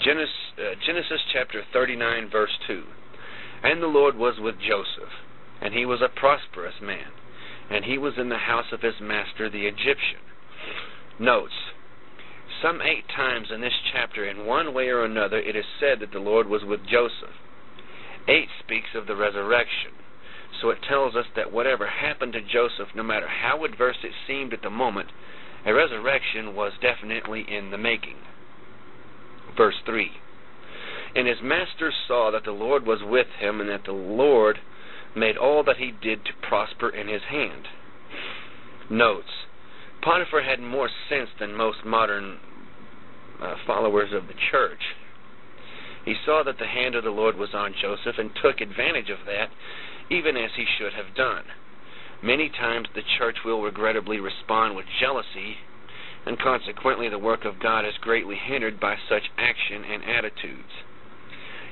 Genesis chapter 39, verse 2. And the Lord was with Joseph, and he was a prosperous man, and he was in the house of his master the Egyptian. Notes, some 8 times in this chapter, in one way or another, it is said that the Lord was with Joseph. 8 speaks of the resurrection, so it tells us that whatever happened to Joseph, no matter how adverse it seemed at the moment, a resurrection was definitely in the making. Verse 3. And his master saw that the Lord was with him, and that the Lord made all that he did to prosper in his hand. Notes, Potiphar had more sense than most modern followers of the church. He saw that the hand of the Lord was on Joseph and took advantage of that, even as he should have done. Many times the church will regrettably respond with jealousy, and consequently the work of God is greatly hindered by such action and attitudes.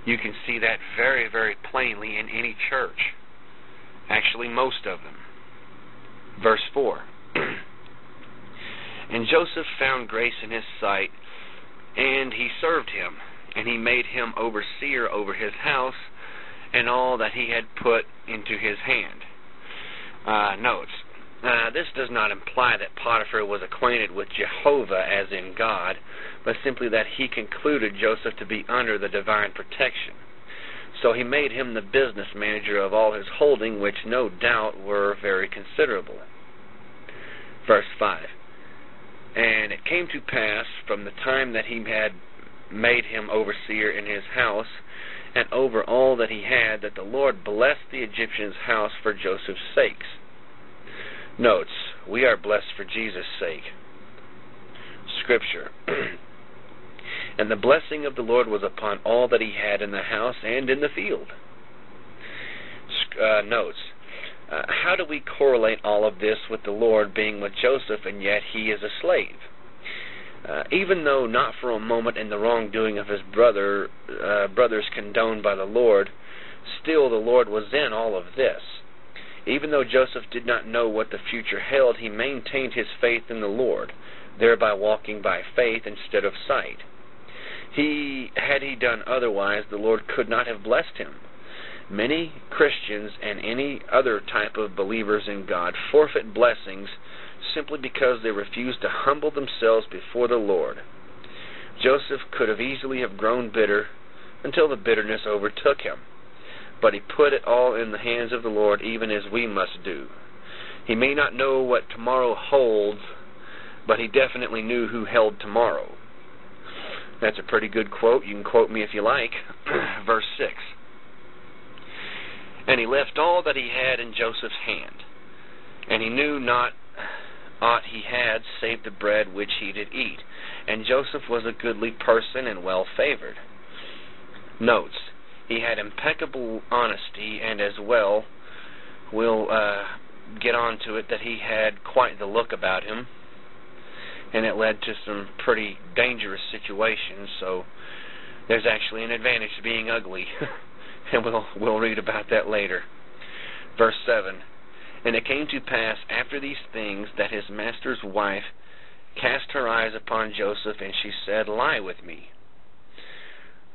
You can see that very, very plainly in any church. Actually, most of them. Verse 4. And Joseph found grace in his sight, and he served him, and he made him overseer over his house and all that he had put into his hand. Notes, this does not imply that Potiphar was acquainted with Jehovah as in God, but simply that he concluded Joseph to be under the divine protection. So he made him the business manager of all his holding, which no doubt were very considerable. Verse 5. And it came to pass from the time that he had made him overseer in his house, and over all that he had, that the Lord blessed the Egyptian's house for Joseph's sakes. Notes, we are blessed for Jesus' sake. Scripture. And the blessing of the Lord was upon all that he had in the house and in the field. Notes, how do we correlate all of this with the Lord being with Joseph and yet he is a slave? Even though not for a moment in the wrongdoing of his brothers condoned by the Lord, still the Lord was in all of this. Even though Joseph did not know what the future held, he maintained his faith in the Lord, thereby walking by faith instead of sight. Had he done otherwise, the Lord could not have blessed him. Many Christians and any other type of believers in God forfeit blessings simply because they refuse to humble themselves before the Lord. Joseph could have easily have grown bitter until the bitterness overtook him, but he put it all in the hands of the Lord, even as we must do. He may not know what tomorrow holds, but he definitely knew who held tomorrow. That's a pretty good quote. You can quote me if you like. Verse 6. And he left all that he had in Joseph's hand, and he knew not aught he had save the bread which he did eat. And Joseph was a goodly person and well favored. Notes, he had impeccable honesty, and as well, we'll get on to it, that he had quite the look about him, and it led to some pretty dangerous situations, so there's actually an advantage to being ugly. And we'll read about that later. Verse 7. And it came to pass after these things that his master's wife cast her eyes upon Joseph, and she said, Lie with me.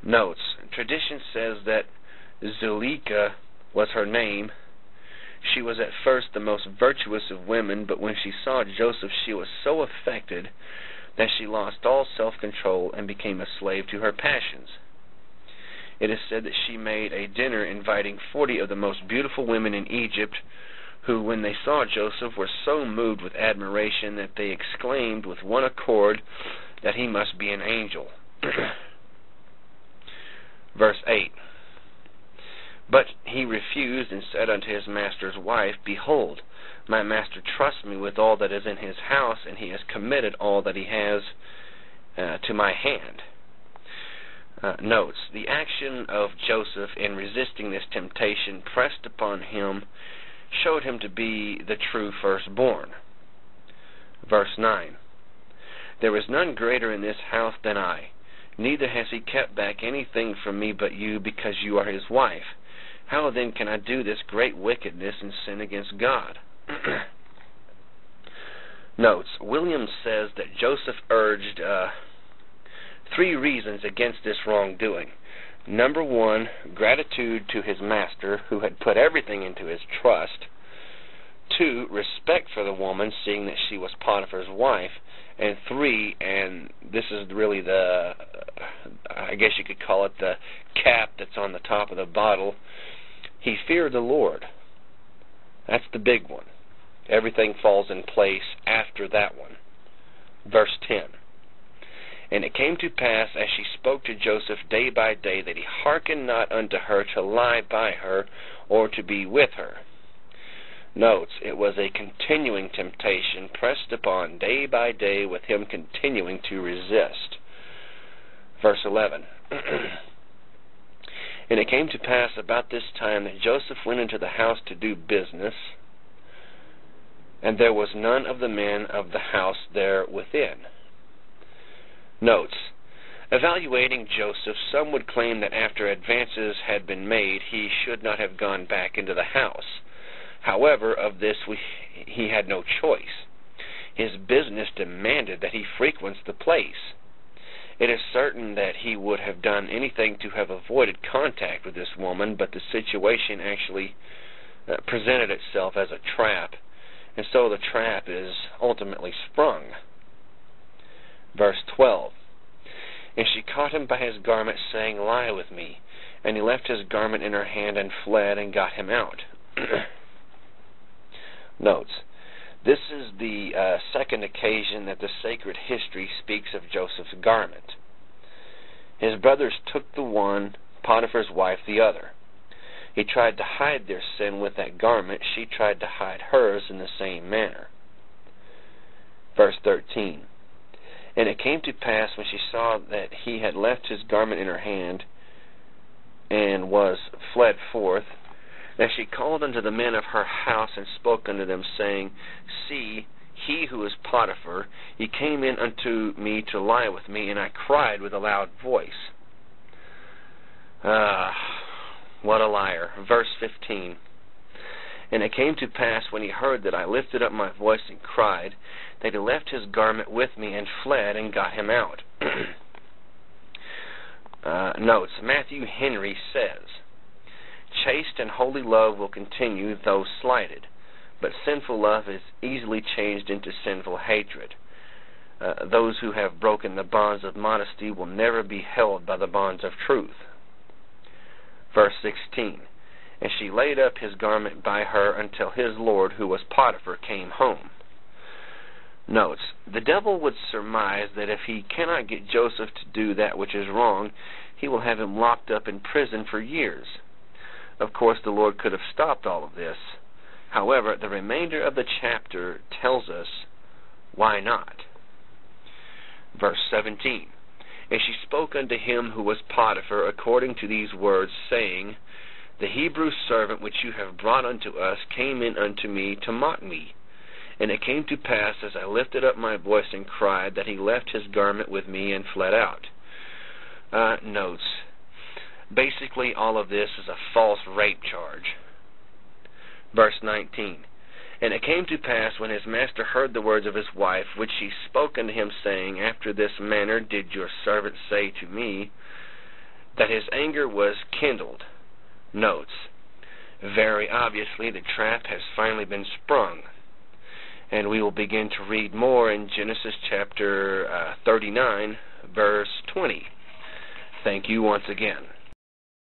Notes, tradition says that Zuleika was her name. She was at first the most virtuous of women, but when she saw Joseph, she was so affected that she lost all self-control and became a slave to her passions. It is said that she made a dinner inviting 40 of the most beautiful women in Egypt, who, when they saw Joseph, were so moved with admiration that they exclaimed with one accord that he must be an angel. Verse 8. But he refused and said unto his master's wife, Behold, my master trusts me with all that is in his house, and he has committed all that he has to my hand. Notes, the action of Joseph in resisting this temptation pressed upon him showed him to be the true firstborn. Verse 9. There is none greater in this house than I, neither has he kept back anything from me but you, because you are his wife. How then can I do this great wickedness and sin against God? Notes, Williams says that Joseph urged 3 reasons against this wrongdoing. Number 1, gratitude to his master, who had put everything into his trust. 2, respect for the woman, seeing that she was Potiphar's wife. And 3, and this is really the, I guess you could call it the cap that's on the top of the bottle, he feared the Lord. That's the big one. Everything falls in place after that one. Verse 10. And it came to pass, as she spoke to Joseph day by day, that he hearkened not unto her to lie by her, or to be with her. Notes, it was a continuing temptation pressed upon day by day, with him continuing to resist. Verse 11. And it came to pass about this time that Joseph went into the house to do business, and there was none of the men of the house there within. Notes, evaluating Joseph, some would claim that after advances had been made, he should not have gone back into the house. However, of this he had no choice. His business demanded that he frequents the place. It is certain that he would have done anything to have avoided contact with this woman, but the situation actually presented itself as a trap, and so the trap is ultimately sprung. Verse 12. And she caught him by his garment, saying, Lie with me. And he left his garment in her hand and fled and got him out. Notes, this is the second occasion that the sacred history speaks of Joseph's garment. His brothers took the one, Potiphar's wife the other. He tried to hide their sin with that garment. She tried to hide hers in the same manner. Verse 13. And it came to pass, when she saw that he had left his garment in her hand, and was fled forth, that she called unto the men of her house, and spoke unto them, saying, See, he who is Potiphar, he came in unto me to lie with me, and I cried with a loud voice. What a liar. Verse 15. And it came to pass, when he heard that I lifted up my voice and cried, that he left his garment with me and fled and got him out. Notes, Matthew Henry says, Chaste and holy love will continue, though slighted, but sinful love is easily changed into sinful hatred. Those who have broken the bonds of modesty will never be held by the bonds of truth. Verse 16. And she laid up his garment by her until his lord, who was Potiphar, came home. Notes, the devil would surmise that if he cannot get Joseph to do that which is wrong, he will have him locked up in prison for years. Of course, the Lord could have stopped all of this. However, the remainder of the chapter tells us why not. Verse 17. And she spoke unto him who was Potiphar according to these words, saying, The Hebrew servant which you have brought unto us came in unto me to mock me. And it came to pass, as I lifted up my voice and cried, that he left his garment with me and fled out. Notes. Basically, all of this is a false rape charge. Verse 19. And it came to pass, when his master heard the words of his wife, which she spoke unto him, saying, After this manner did your servant say to me, that his anger was kindled. Notes. Very obviously, the trap has finally been sprung. And we will begin to read more in Genesis chapter 39, verse 20. Thank you once again.